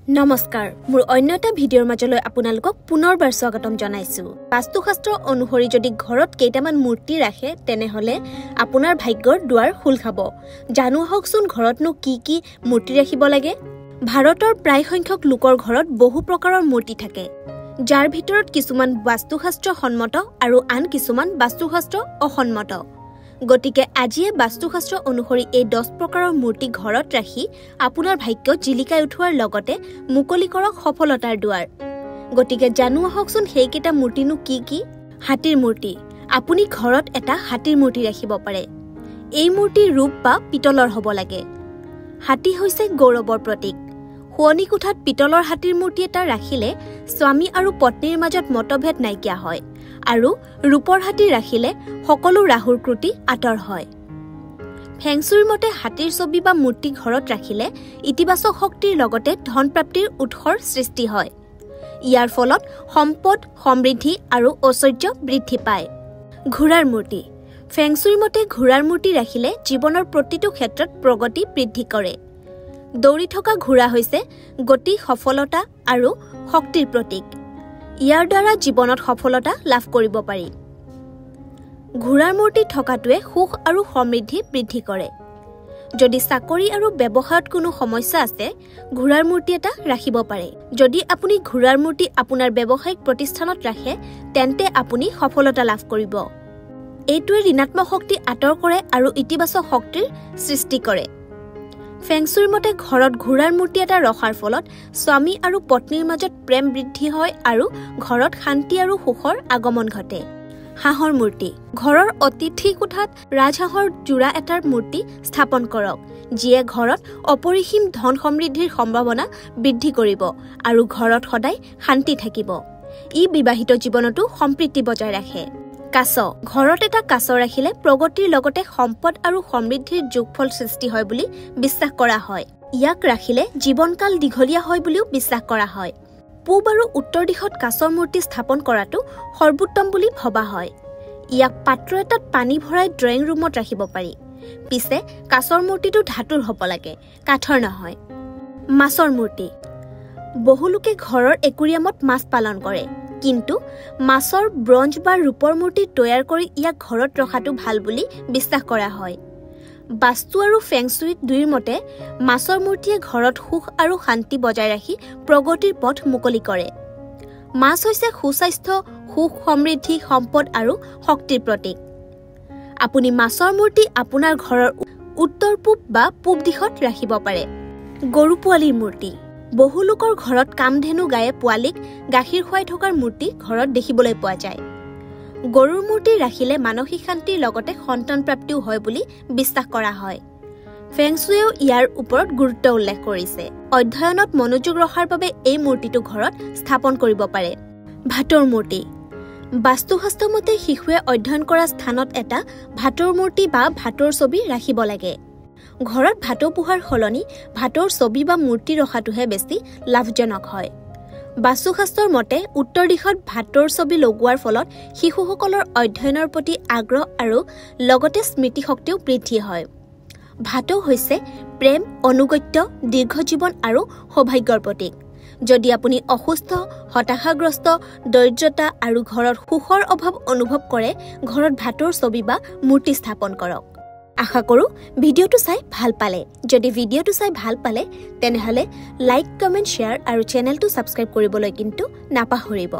নমস্কাৰ মোৰ অন্যটা ভিডিঅ'ৰ মাজলৈ আপোনালোকক পুনৰবাৰ স্বাগতম জনাইছো বাস্তুশাস্ত্ৰ অনুসৰি যদি ঘৰত কেইটামান মূৰ্তি ৰাখে তেনেহলে আপোনাৰ ভাগ্যৰ দুৱাৰ খুল খাব জানো হকচোন ঘৰতনো কি মূৰ্তি ৰাখিব লাগে ভাৰতৰ প্ৰায় সংখ্যক লোকৰ ঘৰত বহু প্ৰকাৰৰ মূৰ্তি থাকে যাৰ ভিতৰত কিছুমান বাস্তুশাস্ত্ৰ সন্মত আৰু আন কিছুমান বাস্তুশাস্ত্ৰ অসন্মত গতিকে আজিয়ে বাস্তুশাস্ত্ৰ অনুসৰি এই 10 প্ৰকাৰৰ মূৰ্তি ঘৰত ৰাখি আপোনাৰ ভাগ্য জিলিকাই উঠোৱাৰ লগতে মুকলি কৰক সফলতাৰ দুৱাৰ গতিকে জানো হকচোন সেইকেইটা মূৰ্তিনো কি হাতীৰ মূৰ্তি আপুনি ঘৰত এটা হাতীৰ মূৰ্তি ৰাখিব পাৰে এই মূৰ্তিৰ ৰূপ বা পিতলৰ হ'ব লাগে হাতী হৈছে গৌৰৱৰ প্ৰতীক শুৱনি কোঠাত পিতলৰ হাতীৰ মূৰ্তি এটা ৰাখিলে স্বামী আৰু পত্নীৰ মাজত মতভেদ নাইকিয়া হয় আৰু ৰূপৰ হাতী ৰাখিলে সকলো ৰাহুৰ ক্ৰুটি আঁতৰ হয় ফেংচুইৰ মতে হাতীৰ ছবি বা মূৰ্তি ঘৰত ৰাখিলে ইতিবাচক শক্তিৰ লগতে ধন প্ৰাপ্তিৰ উৎসৰ সৃষ্টি হয় ইয়াৰ ফলত সম্পদ সমৃদ্ধি আৰু ঐশ্বৰ্য বৃদ্ধি পায় ঘোঁৰাৰ মূৰ্তি ফেংচুইৰ মতে ঘোঁৰাৰ মূৰ্তি ৰাখিলে জীৱনৰ প্ৰতিটো ক্ষেত্ৰত প্ৰগতি বৃদ্ধি কৰে দৌৰি থকা ঘোঁৰা হৈছে গতি সফলতা আৰু শক্তিৰ প্ৰতীক ইয়াৰ দ্বাৰা জীৱনত সফলতা লাভ কৰিব পাৰি ঘোঁৰাৰ মূৰ্তি থকাটোৱে সুখ আৰু সমৃদ্ধি বৃদ্ধি কৰে যদি চাকৰি আৰু ব্যৱসায়ত কোনো সমস্যা আছে ঘোঁৰাৰ মূৰ্তি এটা ৰাখিব পাৰে যদি আপুনি ঘোঁৰাৰ মূৰ্তি আপোনাৰ ব্যৱসায়িক প্ৰতিষ্ঠানত ৰাখে তেন্তে আপুনি সফলতা লাভ কৰিব এইটোৱে ঋণাত্মক শক্তি আঁতৰ কৰে আৰু ইতিবাচক শক্তিৰ সৃষ্টি কৰে ফেংচুইৰ মতে ঘৰত ঘোঁৰাৰ মূৰ্তি এটা ৰখাৰ ফলত স্বামী আৰু পত্নীৰ মাজত প্ৰেম বৃদ্ধি হয় আৰু ঘৰত শান্তি আৰু সুখৰ আগমন ঘটে হাঁহৰ মূৰ্তি ঘৰৰ অতিথি কোঠাত ৰাজহাঁহৰ জোৰা এটাৰ মূৰ্তি স্থাপন কৰক যিয়ে ঘৰত অপৰিসীম ধন সমৃদ্ধিৰ সম্ভাৱনা বৃদ্ধি কৰিব আৰু ঘৰত সদায় শান্তি থাকিব ই বিবাহিত জীৱনতো সম্প্ৰীতি বজাই ৰাখে কাছ ঘৰত এটা কাছ ৰাখিলে প্ৰগতিৰ লগতে সম্পদ আৰু সমৃদ্ধিৰ যোগফল সৃষ্টি হয় বুলি বিশ্বাস কৰা হয় ইয়াক ৰাখিলে জীৱনকাল দীঘলীয়া হয় বুলিও বিশ্বাস কৰা হয় পূব আৰু উত্তৰ দিশত কাছৰ মূৰ্তি স্থাপন কৰাটো সৰ্বোত্তম বুলি ভবা হয় ইয়াক পাত্ৰ এটাত পানী ভৰাই ড্ৰয়িং ৰুমত ৰাখিব পাৰি পিছে কাছৰ মূৰ্তিটো ধাতুৰ হ'ব লাগে কাঠৰ নহয় মাছৰ মূৰ্তি বহু লোকে ঘৰৰ একুৰিয়ামত মাছ পালন কৰে কিন্তু মাছৰ ব্ৰঞ্জ বা ৰূপৰ মূৰ্তি তৈয়াৰ কৰি ইয়াক ঘৰত ৰখাটো ভাল বুলি বিশ্বাস কৰা হয় বাস্তু আৰু ফেংচুই দুইৰ মতে মাছৰ মূৰ্তিয়ে ঘৰত সুখ আৰু শান্তি বজাই ৰাখি প্ৰগতিৰ পথ মুকলি কৰে মাছ হৈছে সুস্বাস্থ্য সুখ সমৃদ্ধি সম্পদ আৰু শক্তিৰ প্ৰতীক আপুনি মাছৰ মূৰ্তি আপোনাৰ ঘৰৰ উত্তৰ পূব বা পূব দিশত ৰাখিব পাৰে গৰু পোৱালীৰ মূৰ্তি বহু লোকৰ ঘৰত কামধেনু গায়ে পোৱালীক গাখীৰ খুৱাই থকাৰ মূৰ্তি ঘৰত দেখিবলৈ পোৱা যায় গৰুৰ মূৰ্তি ৰাখিলে মানসিক শান্তিৰ লগতে সন্তান প্ৰাপ্তিও হয় বুলি বিশ্বাস কৰা হয় ফেংচুইয়েও ইয়াৰ ওপৰত গুৰুত্ব উল্লেখ কৰিছে অধ্যয়নত মনোযোগ ৰখাৰ বাবে এই মূৰ্তিটো ঘৰত স্থাপন কৰিব পাৰে ভাটৌৰ মূৰ্তি বাস্তুশাস্ত্ৰ মতে শিশুৱে অধ্যয়ন কৰা স্থানত এটা ভাটৌৰ মূৰ্তি বা ভাটৌৰ ছবি ৰাখিব লাগে ঘৰত ভাটৌ পোহাৰ সলনি ভাটৌৰ ছবি বা মূৰ্তি ৰখাটোহে বেছি লাভজনক হয় বাস্তুশাস্ত্ৰৰ মতে উত্তৰ দিশত ভাটৌৰ ছবি লগোৱাৰ ফলত শিশুসকলৰ অধ্যয়নৰ প্ৰতি আগ্ৰহ আৰু লগতে স্মৃতিশক্তিও বৃদ্ধি হয় ভাটৌ হৈছে প্ৰেম অনুগত্য দীৰ্ঘজীৱন আৰু সৌভাগ্যৰ প্ৰতীক যদি আপুনি অসুস্থ হতাশাগ্ৰস্ত দৰিদ্ৰতা আৰু ঘৰত সুখৰ অভাৱ অনুভৱ কৰে ঘৰত ভাটৌৰ ছবি বা মূৰ্তি স্থাপন কৰক আশা কৰো ভিডিঅ'টো চাই ভাল পালে যদি ভিডিঅ'টো চাই ভাল পালে তেনেহলে লাইক কমেন্ট শেয়াৰ আৰু চেনেলটো সাবস্ক্ৰাইব কৰিবলৈ কিন্তু নাপাহৰিব